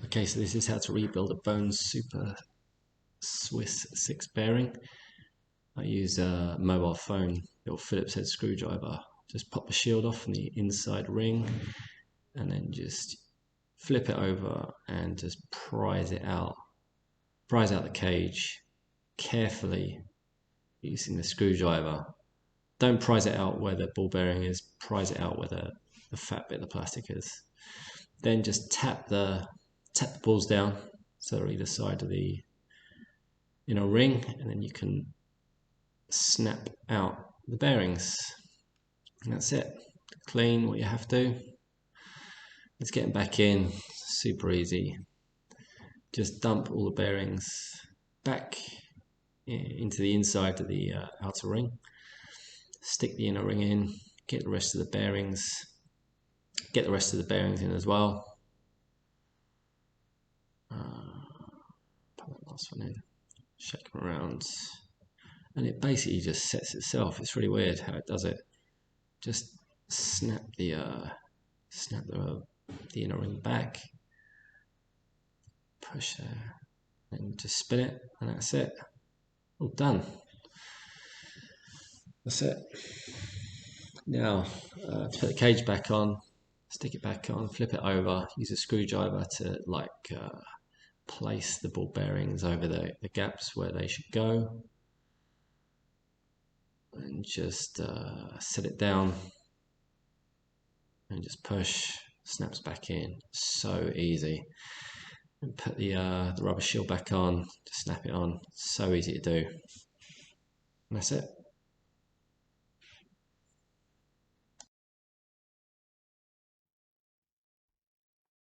Okay, so this is how to rebuild a Bone Super Swiss 6 bearing. I use a mobile phone, little Phillips head screwdriver. Just pop the shield off from the inside ring and then just flip it over and just prise it out. Prise out the cage carefully using the screwdriver. Don't prise it out where the ball bearing is, prise it out where the fat bit of the plastic is. Then just tap the balls down so they're either side of the inner ring, and then you can snap out the bearings. And that's it. Clean what you have to. Let's get them back in. Super easy. Just dump all the bearings back into the inside of the outer ring. Stick the inner ring in. Get the rest of the bearings. Get the rest of the bearings in as well. Put that last one in. Shake them around. And it basically just sets itself. It's really weird how it does it. Just snap the inner ring back. Push there. And just spin it. And that's it. All done. That's it. Now, to put the cage back on, stick it back on, flip it over, use a screwdriver to place the ball bearings over the gaps where they should go, and just set it down and just push, snaps back in. So easy. And put the rubber shield back on, just snap it on. So easy to do. And that's it.